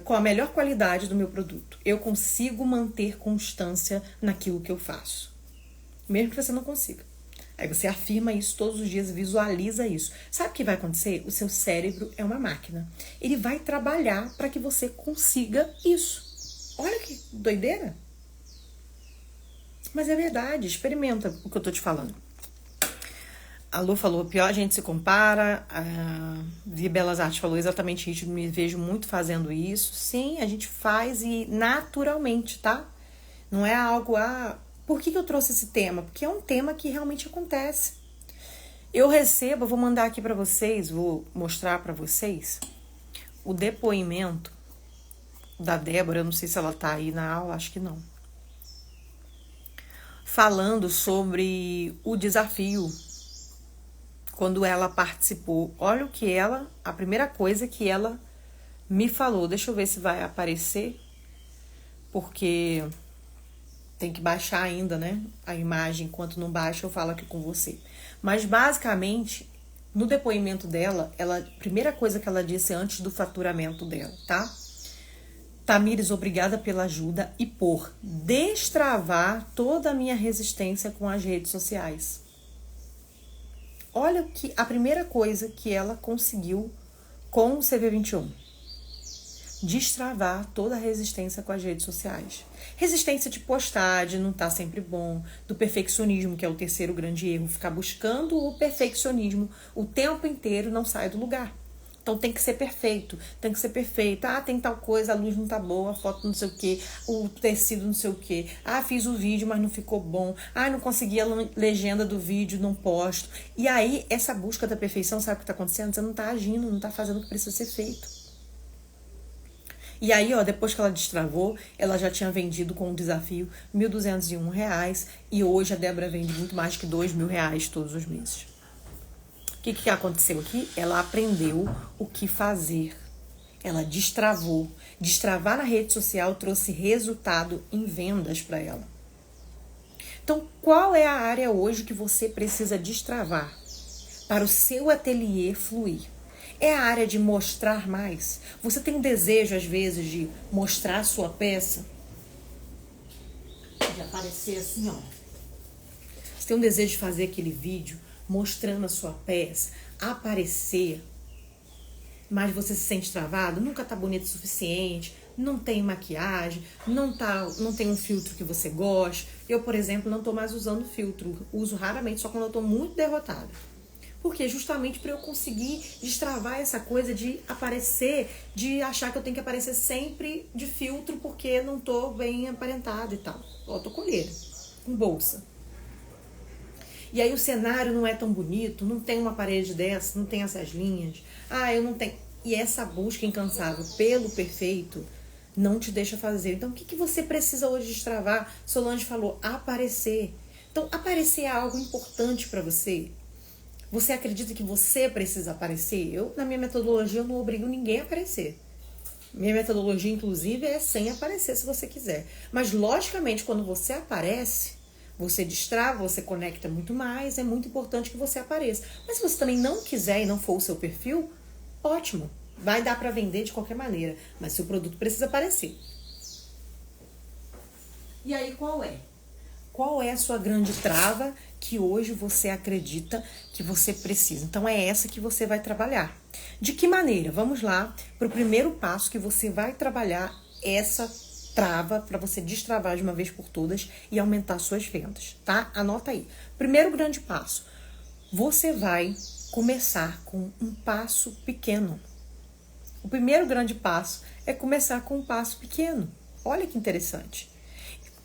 a melhor qualidade do meu produto. Eu consigo manter constância naquilo que eu faço. Mesmo que você não consiga. Aí você afirma isso todos os dias, visualiza isso. Sabe o que vai acontecer? O seu cérebro é uma máquina. Ele vai trabalhar para que você consiga isso. Olha que doideira. Mas é verdade, experimenta o que eu tô te falando. A Lu falou, pior a gente se compara. A Vi Belas Artes falou exatamente isso, me vejo muito fazendo isso. Sim, a gente faz e naturalmente, tá? Não é algo, por que eu trouxe esse tema? Porque é um tema que realmente acontece. Eu recebo, vou mandar aqui pra vocês, vou mostrar pra vocês o depoimento da Débora, eu não sei se ela tá aí na aula, acho que não. Falando sobre o desafio quando ela participou. Olha o que a primeira coisa que ela me falou. Deixa eu ver se vai aparecer, porque tem que baixar ainda, né? A imagem, enquanto não baixa eu falo aqui com você. Mas basicamente, no depoimento dela, a primeira coisa que ela disse antes do faturamento dela, tá? Tamires, obrigada pela ajuda e por destravar toda a minha resistência com as redes sociais. Olha que a primeira coisa que ela conseguiu com o CV21. Destravar toda a resistência com as redes sociais. Resistência de postar, de não estar sempre bom, do perfeccionismo, que é o terceiro grande erro. Ficar buscando o perfeccionismo o tempo inteiro não sai do lugar. Então tem que ser perfeito, tem que ser perfeito. Tem tal coisa, a luz não tá boa, a foto não sei o que, o tecido não sei o que. Fiz o vídeo, mas não ficou bom. Não consegui a legenda do vídeo, não posto. E aí, essa busca da perfeição, sabe o que tá acontecendo? Você não tá agindo, não tá fazendo o que precisa ser feito. E aí, depois que ela destravou, ela já tinha vendido com um desafio R$ 1.201 e hoje a Débora vende muito mais que R$ 2.000 todos os meses. O que aconteceu aqui? Ela aprendeu o que fazer. Ela destravou. Destravar na rede social trouxe resultado em vendas para ela. Então, qual é a área hoje que você precisa destravar para o seu ateliê fluir? É a área de mostrar mais? Você tem um desejo, às vezes, de mostrar a sua peça? De aparecer assim, Você tem um desejo de fazer aquele vídeo mostrando a sua peça, aparecer, mas você se sente travado, nunca tá bonito o suficiente, não tem maquiagem, não tem um filtro que você gosta. Eu, por exemplo, não tô mais usando filtro, uso raramente, só quando eu tô muito derrotada. Porque justamente para eu conseguir destravar essa coisa de aparecer, de achar que eu tenho que aparecer sempre de filtro porque não tô bem aparentada e tal. Tô com olheira, com bolsa. E aí o cenário não é tão bonito, não tem uma parede dessa, não tem essas linhas. Eu não tenho. E essa busca incansável pelo perfeito não te deixa fazer. Então o que você precisa hoje destravar? Solange falou, aparecer. Então aparecer é algo importante para você. Você acredita que você precisa aparecer? Na minha metodologia, eu não obrigo ninguém a aparecer. Minha metodologia, inclusive, é sem aparecer, se você quiser. Mas, logicamente, quando você aparece, você destrava, você conecta muito mais, é muito importante que você apareça. Mas se você também não quiser e não for o seu perfil, ótimo. Vai dar para vender de qualquer maneira. Mas seu produto precisa aparecer. E aí, qual é? Qual é a sua grande trava que hoje você acredita que você precisa? Então, é essa que você vai trabalhar. De que maneira? Vamos lá para o primeiro passo que você vai trabalhar essa trava para você destravar de uma vez por todas e aumentar suas vendas, tá? Anota aí. Primeiro grande passo. Você vai começar com um passo pequeno. O primeiro grande passo é começar com um passo pequeno. Olha que interessante.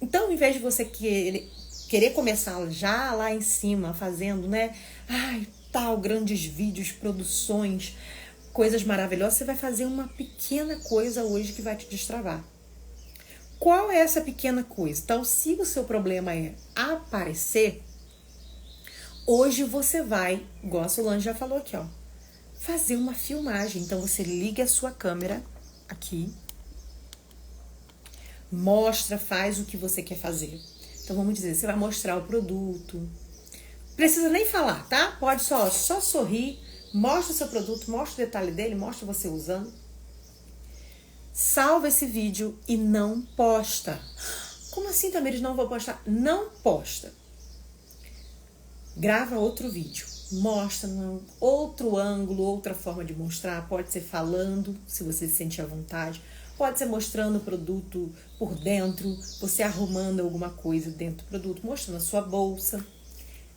Então, ao invés de você querer começar já lá em cima, fazendo, né? Grandes vídeos, produções, coisas maravilhosas, você vai fazer uma pequena coisa hoje que vai te destravar. Qual é essa pequena coisa? Então, se o seu problema é aparecer, hoje você vai, igual a Solange já falou aqui, fazer uma filmagem. Então, você liga a sua câmera aqui, mostra, faz o que você quer fazer. Então, vamos dizer, você vai mostrar o produto. Precisa nem falar, tá? Pode só sorrir, mostra o seu produto, mostra o detalhe dele, mostra você usando. Salva esse vídeo e não posta. Como assim, Tamires, não vou postar? Não posta. grava outro vídeo, mostra num outro ângulo, outra forma de mostrar, pode ser falando, se você se sentir à vontade, pode ser mostrando o produto por dentro, você arrumando alguma coisa dentro do produto, mostrando a sua bolsa.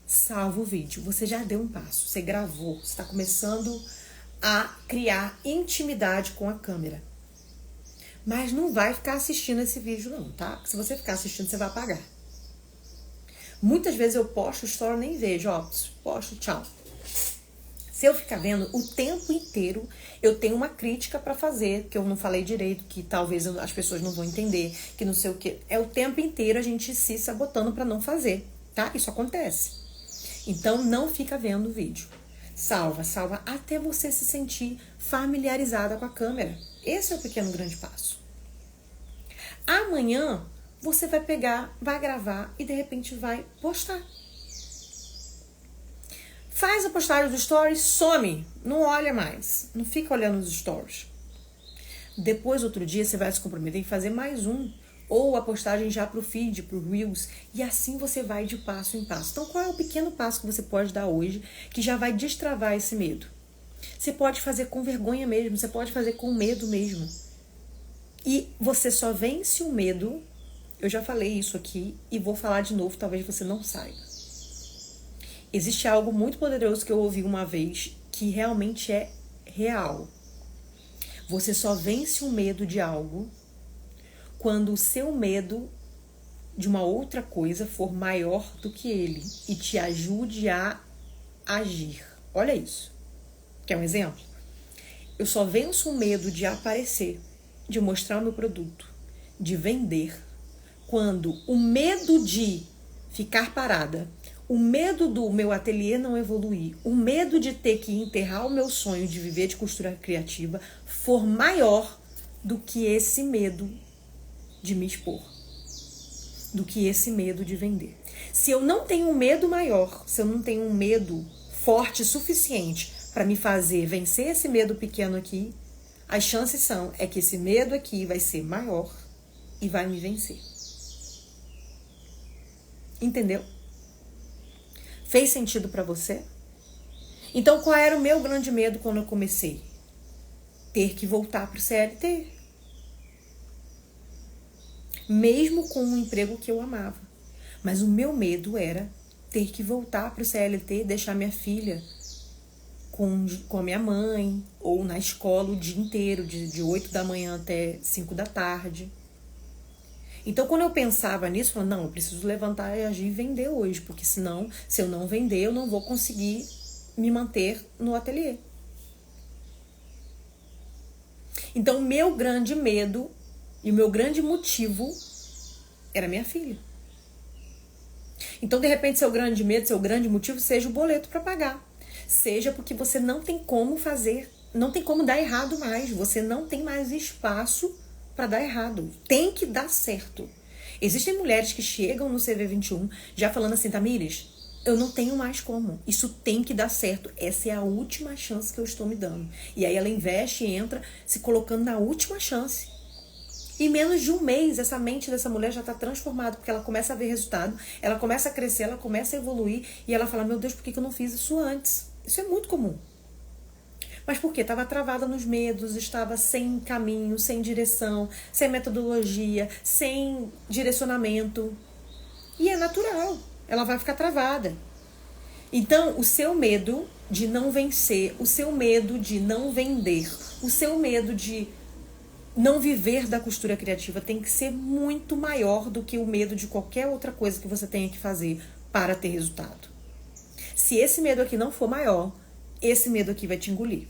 Salva o vídeo, você já deu um passo, você gravou, você está começando a criar intimidade com a câmera. Mas não vai ficar assistindo esse vídeo não, tá? Porque se você ficar assistindo, você vai apagar. Muitas vezes eu posto story e nem vejo, ó, posto, tchau. Se eu ficar vendo o tempo inteiro, eu tenho uma crítica pra fazer, que eu não falei direito, que talvez as pessoas não vão entender, que não sei o que. É o tempo inteiro a gente se sabotando pra não fazer, tá? Isso acontece. Então não fica vendo o vídeo. Salva até você se sentir familiarizada com a câmera. Esse é o pequeno grande passo. Amanhã você vai pegar, vai gravar e de repente vai postar. Faz a postagem do stories, some, não olha mais, não fica olhando os stories. Depois, outro dia, você vai se comprometer em fazer mais um, ou a postagem já pro feed, pro Reels, e assim você vai de passo em passo. Então, qual é o pequeno passo que você pode dar hoje que já vai destravar esse medo? Você pode fazer com vergonha mesmo, você pode fazer com medo mesmo. E você só vence o medo, eu já falei isso aqui e vou falar de novo, talvez você não saiba. Existe algo muito poderoso que eu ouvi uma vez que realmente é real. Você só vence o medo de algo quando o seu medo de uma outra coisa for maior do que ele e te ajude a agir. Olha isso. Quer um exemplo? Eu só venço o medo de aparecer, de mostrar o meu produto, de vender, quando o medo de ficar parada, o medo do meu ateliê não evoluir, o medo de ter que enterrar o meu sonho de viver de costura criativa for maior do que esse medo de me expor, do que esse medo de vender. Se eu não tenho um medo maior, se eu não tenho um medo forte suficiente para me fazer vencer esse medo pequeno aqui, as chances é que esse medo aqui vai ser maior e vai me vencer. Entendeu? Fez sentido para você? Então, qual era o meu grande medo quando eu comecei? Ter que voltar pro CLT. Mesmo com um emprego que eu amava. Mas o meu medo era ter que voltar pro CLT, deixar minha filha com a minha mãe, ou na escola o dia inteiro, de 8 da manhã até 5 da tarde. Então, quando eu pensava nisso, eu falava, não, eu preciso levantar e agir e vender hoje, porque senão, se eu não vender, eu não vou conseguir me manter no ateliê. Então, o meu grande medo e o meu grande motivo era minha filha. Então, de repente, seu grande medo, seu grande motivo seja o boleto para pagar. Seja porque você não tem como fazer, não tem como dar errado mais, você não tem mais espaço para dar errado. Tem que dar certo. Existem mulheres que chegam no CV21 já falando assim, Tamires, eu não tenho mais como. Isso tem que dar certo. Essa é a última chance que eu estou me dando. E aí ela investe e entra se colocando na última chance. Em menos de um mês, essa mente dessa mulher já está transformada, porque ela começa a ver resultado, ela começa a crescer, ela começa a evoluir, e ela fala, meu Deus, por que eu não fiz isso antes? Isso é muito comum. Mas por quê? Estava travada nos medos, estava sem caminho, sem direção, sem metodologia, sem direcionamento. E é natural, ela vai ficar travada. Então, o seu medo de não vencer, o seu medo de não vender, o seu medo de não viver da costura criativa tem que ser muito maior do que o medo de qualquer outra coisa que você tenha que fazer para ter resultado. Se esse medo aqui não for maior, esse medo aqui vai te engolir.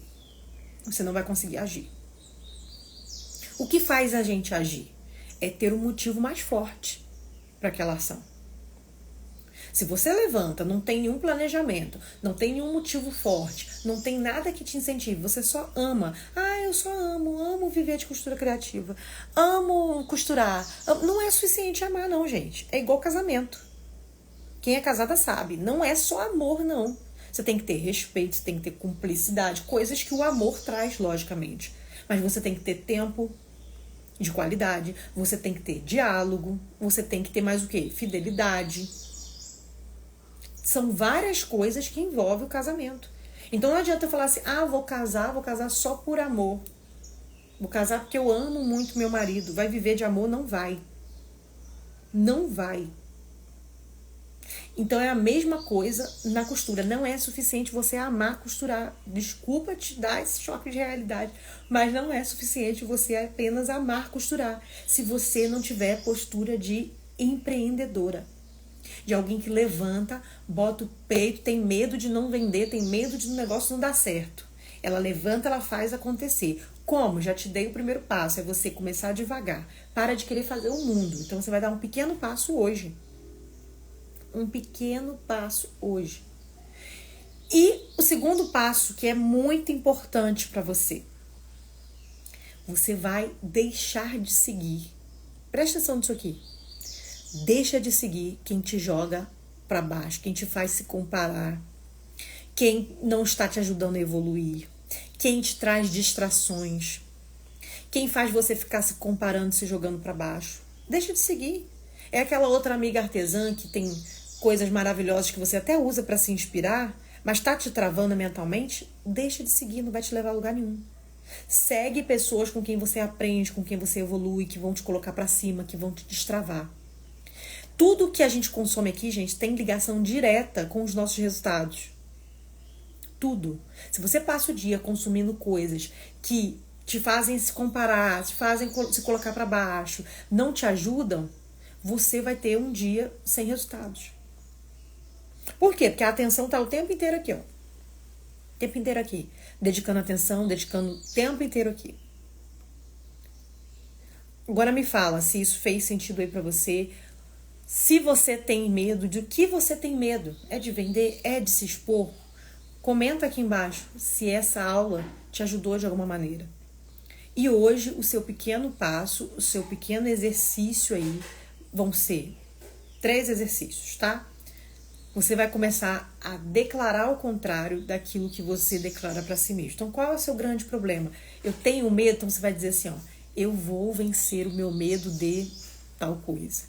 Você não vai conseguir agir. O que faz a gente agir? É ter um motivo mais forte para aquela ação. Se você levanta, não tem nenhum planejamento, não tem nenhum motivo forte, não tem nada que te incentive, você só ama. Ah, eu só amo viver de costura criativa, amo costurar. Não é suficiente amar não, gente. É igual casamento. Quem é casada sabe, não é só amor não. Você tem que ter respeito, você tem que ter cumplicidade, coisas que o amor traz, logicamente. Mas você tem que ter tempo de qualidade, você tem que ter diálogo, você tem que ter mais o quê? Fidelidade. São várias coisas que envolvem o casamento. Então não adianta eu falar assim, vou casar só por amor. Vou casar porque eu amo muito meu marido. Vai viver de amor? Não vai. Não vai. Então é a mesma coisa na costura. Não é suficiente você amar costurar. Desculpa te dar esse choque de realidade, mas não é suficiente você apenas amar costurar se você não tiver postura de empreendedora. De alguém que levanta, bota o peito, tem medo de não vender, tem medo de um negócio não dar certo. Ela levanta, ela faz acontecer. Como? Já te dei o primeiro passo, é você começar devagar. Para de querer fazer o mundo. Então você vai dar um pequeno passo hoje. Um pequeno passo hoje. E o segundo passo, que é muito importante para você. Você vai deixar de seguir. Presta atenção nisso aqui. Deixa de seguir quem te joga para baixo, quem te faz se comparar, quem não está te ajudando a evoluir, quem te traz distrações, quem faz você ficar se comparando, se jogando para baixo. Deixa de seguir. É aquela outra amiga artesã que tem coisas maravilhosas que você até usa para se inspirar, mas está te travando mentalmente. Deixa de seguir, não vai te levar a lugar nenhum. Segue pessoas com quem você aprende, com quem você evolui, que vão te colocar para cima, que vão te destravar. Tudo que a gente consome aqui, gente, tem ligação direta com os nossos resultados. Tudo. Se você passa o dia consumindo coisas que te fazem se comparar, te fazem se colocar para baixo, não te ajudam, você vai ter um dia sem resultados. Por quê? Porque a atenção tá o tempo inteiro aqui, ó. O tempo inteiro aqui. Dedicando atenção, dedicando o tempo inteiro aqui. Agora me fala se isso fez sentido aí pra você. Se você tem medo, de que você tem medo? É de vender? É de se expor? Comenta aqui embaixo se essa aula te ajudou de alguma maneira. E hoje o seu pequeno passo, o seu pequeno exercício aí vão ser 3 exercícios, tá? Você vai começar a declarar o contrário daquilo que você declara para si mesmo. Então, qual é o seu grande problema? Eu tenho medo, então você vai dizer assim, ó, eu vou vencer o meu medo de tal coisa.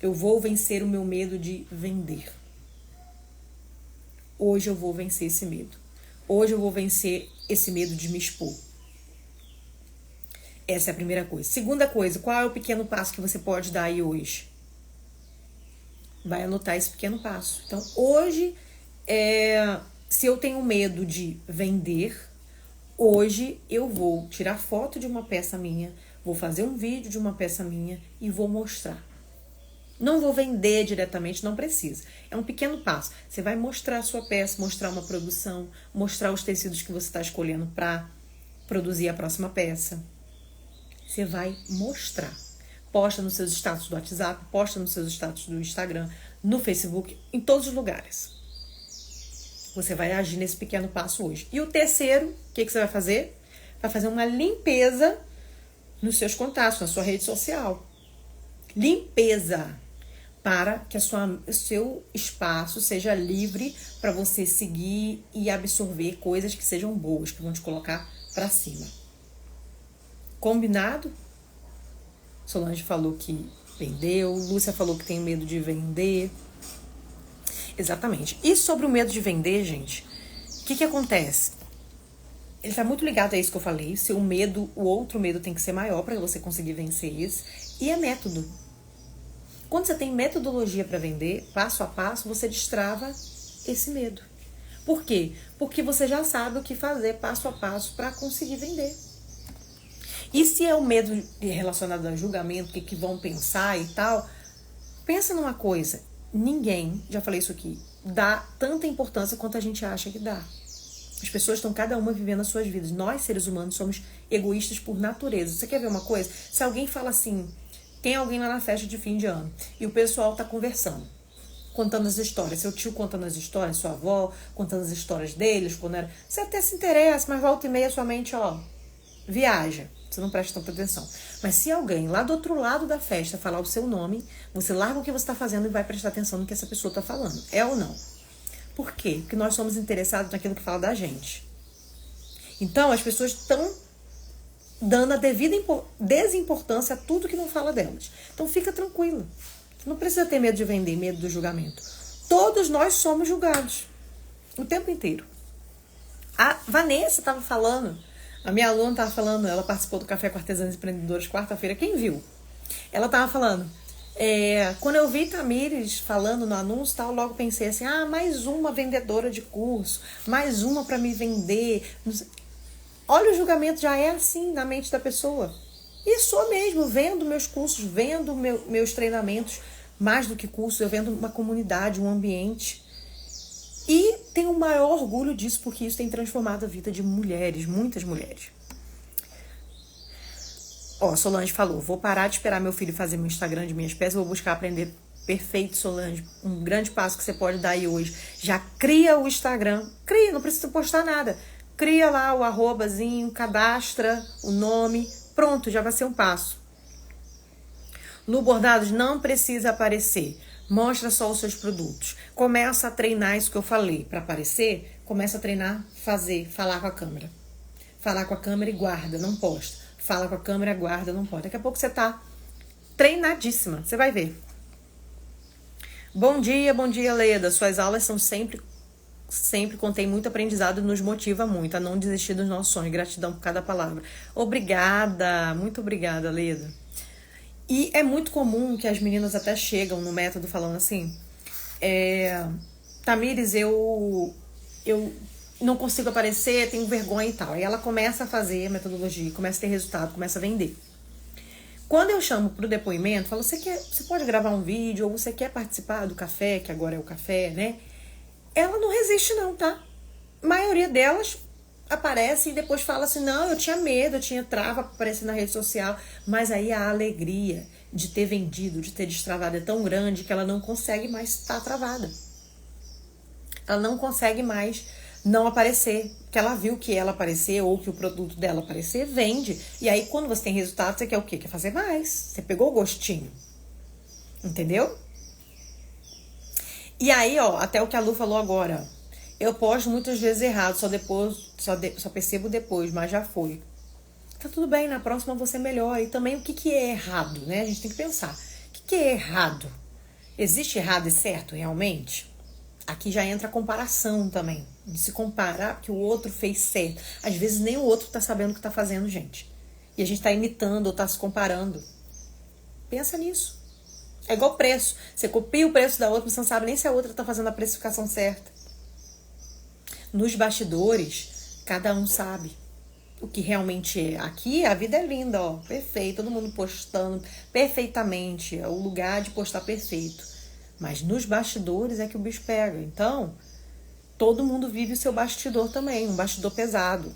Eu vou vencer o meu medo de vender. Hoje eu vou vencer esse medo. Hoje eu vou vencer esse medo de me expor. Essa é a primeira coisa. Segunda coisa, qual é o pequeno passo que você pode dar aí hoje? Vai anotar esse pequeno passo. Então, hoje, se eu tenho medo de vender, hoje eu vou tirar foto de uma peça minha, vou fazer um vídeo de uma peça minha e vou mostrar. Não vou vender diretamente, não precisa. É um pequeno passo. Você vai mostrar a sua peça, mostrar uma produção, mostrar os tecidos que você está escolhendo para produzir a próxima peça. Você vai mostrar. Posta nos seus status do WhatsApp, posta nos seus status do Instagram, no Facebook, em todos os lugares. Você vai agir nesse pequeno passo hoje. E o terceiro, o que você vai fazer? Vai fazer uma limpeza nos seus contatos, na sua rede social. Limpeza para que o seu espaço seja livre para você seguir e absorver coisas que sejam boas, que vão te colocar para cima. Combinado? Solange falou que vendeu, Lúcia falou que tem medo de vender. Exatamente. E sobre o medo de vender, gente, o que acontece? Ele tá muito ligado a isso que eu falei. Seu medo, o outro medo tem que ser maior para você conseguir vencer esse. E é método. Quando você tem metodologia para vender, passo a passo, você destrava esse medo. Por quê? Porque você já sabe o que fazer passo a passo para conseguir vender. E se é o medo relacionado a julgamento, o que vão pensar e tal, pensa numa coisa. Ninguém, já falei isso aqui, dá tanta importância quanto a gente acha que dá. As pessoas estão cada uma vivendo as suas vidas. Nós, seres humanos, somos egoístas por natureza. Você quer ver uma coisa? Se alguém fala assim, tem alguém lá na festa de fim de ano e o pessoal tá conversando, contando as histórias. Seu tio contando as histórias, sua avó contando as histórias deles, quando era... Você até se interessa, mas volta e meia sua mente, ó, viaja. Você não presta tanta atenção. Mas se alguém lá do outro lado da festa falar o seu nome, você larga o que você está fazendo e vai prestar atenção no que essa pessoa está falando. É ou não? Por quê? Porque nós somos interessados naquilo que fala da gente. Então, as pessoas estão dando a devida desimportância a tudo que não fala delas. Então, fica tranquila. Você não precisa ter medo de vender, medo do julgamento. Todos nós somos julgados. O tempo inteiro. A Vanessa estava falando, a minha aluna estava falando, ela participou do Café com Artesãs Empreendedoras quarta-feira, quem viu? Ela estava falando, quando eu vi Tamires falando no anúncio, tal, logo pensei assim, mais uma vendedora de curso, mais uma para me vender. Olha, o julgamento já é assim na mente da pessoa. E sou mesmo, vendo meus cursos, vendo meus treinamentos, mais do que cursos, eu vendo uma comunidade, um ambiente. E tenho o maior orgulho disso, porque isso tem transformado a vida de mulheres, muitas mulheres. Solange falou, vou parar de esperar meu filho fazer meu Instagram de minhas peças, vou buscar aprender. Perfeito, Solange. Um grande passo que você pode dar aí hoje. Já cria o Instagram. Cria, não precisa postar nada. Cria lá o arrobazinho, cadastra o nome. Pronto, já vai ser um passo. No Bordados não precisa aparecer. Mostra só os seus produtos. Começa a treinar isso que eu falei. Para aparecer, começa a treinar, falar com a câmera. Falar com a câmera e guarda, não posta. Fala com a câmera, guarda, não posta. Daqui a pouco você tá treinadíssima. Você vai ver. Bom dia, Leda. Suas aulas são sempre contém muito aprendizado e nos motiva muito a não desistir dos nossos sonhos. Gratidão por cada palavra. Obrigada, muito obrigada, Leda. E é muito comum que as meninas até chegam no método falando assim, Tamires, eu não consigo aparecer, tenho vergonha e tal. Aí ela começa a fazer a metodologia, começa a ter resultado, começa a vender. Quando eu chamo pro depoimento, falo, você pode gravar um vídeo, ou você quer participar do café, que agora é o café, né? Ela não resiste não, tá? A maioria delas aparece e depois fala assim, não, eu tinha medo, eu tinha trava para aparecer na rede social, mas aí a alegria de ter vendido, de ter destravado é tão grande que ela não consegue mais estar travada. Ela não consegue mais não aparecer, que ela viu que ela aparecer ou que o produto dela aparecer, vende. E aí quando você tem resultado, você quer o quê? Quer fazer mais. Você pegou o gostinho. Entendeu? E aí, até o que a Lu falou agora, eu posto muitas vezes errado, só percebo depois, mas já foi. Tá tudo bem, na próxima você melhora. E também o que é errado, né? A gente tem que pensar. O que é errado? Existe errado e certo, realmente? Aqui já entra a comparação também. De se comparar que o outro fez certo. Às vezes nem o outro tá sabendo o que tá fazendo, gente. E a gente tá imitando ou tá se comparando. Pensa nisso. É igual preço. Você copia o preço da outra, mas você não sabe nem se a outra tá fazendo a precificação certa. Nos bastidores, cada um sabe o que realmente é. Aqui a vida é linda, perfeito, todo mundo postando perfeitamente, é o lugar de postar perfeito. Mas nos bastidores é que o bicho pega. Então, todo mundo vive o seu bastidor também, um bastidor pesado,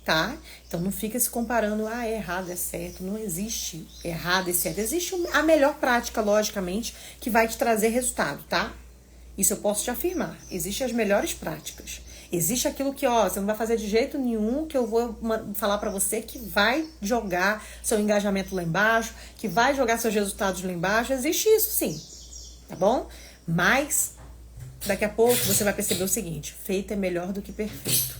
tá? Então não fica se comparando, é errado, é certo. Não existe errado e certo. Existe a melhor prática, logicamente, que vai te trazer resultado, tá? Isso eu posso te afirmar. Existem as melhores práticas. Existe aquilo que, você não vai fazer de jeito nenhum, que eu vou falar pra você que vai jogar seu engajamento lá embaixo, que vai jogar seus resultados lá embaixo. Existe isso, sim. Tá bom? Mas, daqui a pouco, você vai perceber o seguinte. Feito é melhor do que perfeito.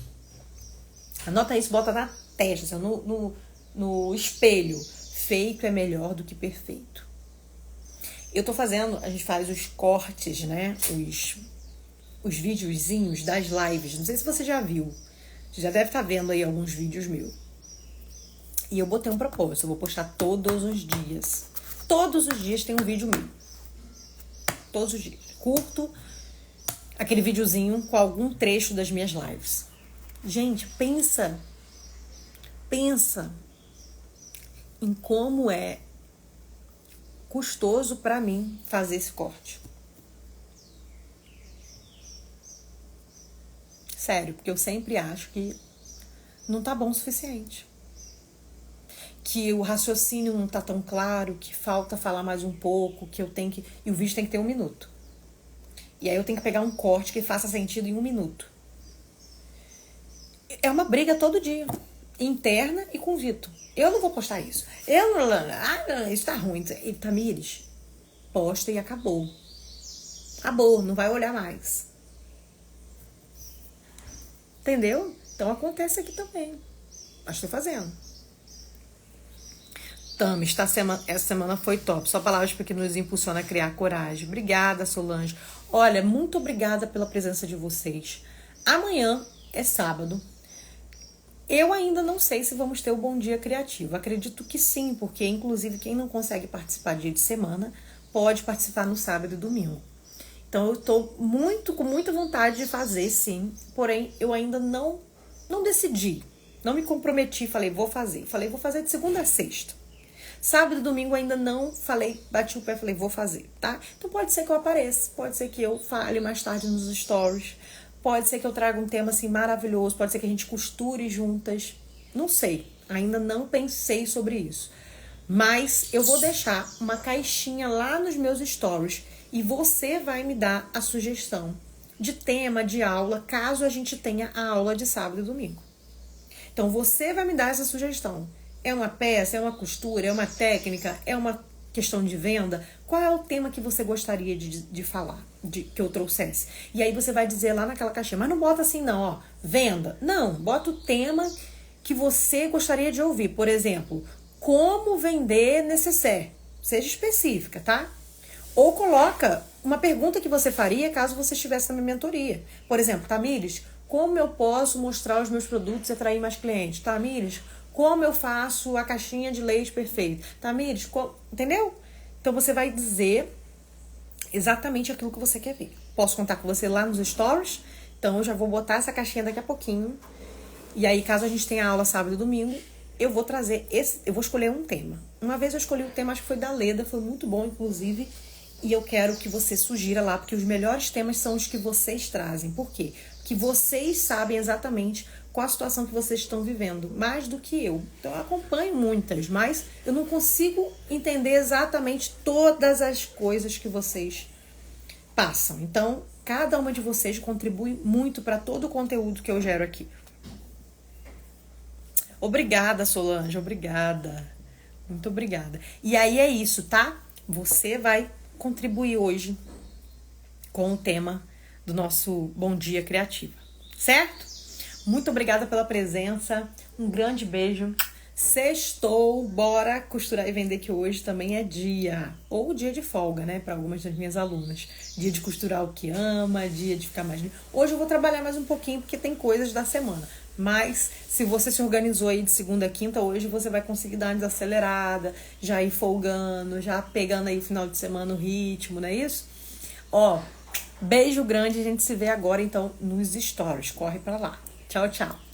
Anota isso, bota na testa, no espelho. Feito é melhor do que perfeito. Eu tô fazendo, a gente faz os cortes, né? Os videozinhos das lives. Não sei se você já viu. Você já deve estar vendo aí alguns vídeos meus. E eu botei um propósito. Eu vou postar todos os dias. Todos os dias tem um vídeo meu. Todos os dias. Curto aquele videozinho com algum trecho das minhas lives. Gente, pensa em como é custoso pra mim fazer esse corte. Sério, porque eu sempre acho que não tá bom o suficiente. Que o raciocínio não tá tão claro, que falta falar mais um pouco, que eu tenho que... E o vídeo tem que ter 1 minuto. E aí eu tenho que pegar um corte que faça sentido em 1 minuto. É uma briga todo dia. Interna e com o Vitor. Eu não vou postar isso. Isso tá ruim. E Tamires, posta e acabou. Acabou, não vai olhar mais. Entendeu? Então acontece aqui também. Mas estou fazendo. Essa semana foi top. Só palavras porque nos impulsiona a criar coragem. Obrigada, Solange. Olha, muito obrigada pela presença de vocês. Amanhã é sábado. Eu ainda não sei se vamos ter o Bom Dia Criativo. Acredito que sim, porque inclusive quem não consegue participar dia de semana pode participar no sábado e domingo. Então eu tô com muita vontade de fazer, sim. Porém, eu ainda não decidi. Não me comprometi, falei, vou fazer. Falei, vou fazer de segunda a sexta. Sábado e domingo ainda não falei, bati o pé, falei, vou fazer, tá? Então pode ser que eu apareça, pode ser que eu fale mais tarde nos stories. Pode ser que eu traga um tema assim maravilhoso, pode ser que a gente costure juntas. Não sei, ainda não pensei sobre isso. Mas eu vou deixar uma caixinha lá nos meus stories e você vai me dar a sugestão de tema, de aula, caso a gente tenha a aula de sábado e domingo. Então você vai me dar essa sugestão. É uma peça, é uma costura, é uma técnica, é uma questão de venda? Qual é o tema que você gostaria de falar, que eu trouxesse? E aí você vai dizer lá naquela caixinha, mas não bota assim não, ó, venda. Não, bota o tema que você gostaria de ouvir. Por exemplo, como vender necessaire. Seja específica, tá? Ou coloca uma pergunta que você faria caso você estivesse na minha mentoria. Por exemplo, Tamires, como eu posso mostrar os meus produtos e atrair mais clientes? Tamires, como eu faço a caixinha de leite perfeita? Tamires, entendeu? Então você vai dizer exatamente aquilo que você quer ver. Posso contar com você lá nos stories? Então eu já vou botar essa caixinha daqui a pouquinho. E aí, caso a gente tenha aula sábado e domingo, eu vou trazer eu vou escolher um tema. Uma vez eu escolhi o tema, acho que foi da Leda, foi muito bom, inclusive. E eu quero que você sugira lá, porque os melhores temas são os que vocês trazem. Por quê? Porque vocês sabem exatamente qual a situação que vocês estão vivendo, mais do que eu. Então eu acompanho muitas, mas eu não consigo entender exatamente todas as coisas que vocês passam. Então, cada uma de vocês contribui muito para todo o conteúdo que eu gero aqui. Obrigada, Solange, obrigada. Muito obrigada. E aí é isso, tá? Você vai contribuir hoje com o tema do nosso Bom Dia Criativo, certo? Muito obrigada pela presença, um grande beijo. Sextou, bora costurar e vender, que hoje também é dia, ou dia de folga, né, para algumas das minhas alunas. Dia de costurar o que ama, dia de ficar mais... Hoje eu vou trabalhar mais um pouquinho, porque tem coisas da semana. Mas se você se organizou aí de segunda a quinta, hoje você vai conseguir dar uma desacelerada, já ir folgando, já pegando aí o final de semana o ritmo, não é isso? Ó, beijo grande, a gente se vê agora então nos stories. Corre pra lá. Tchau, tchau.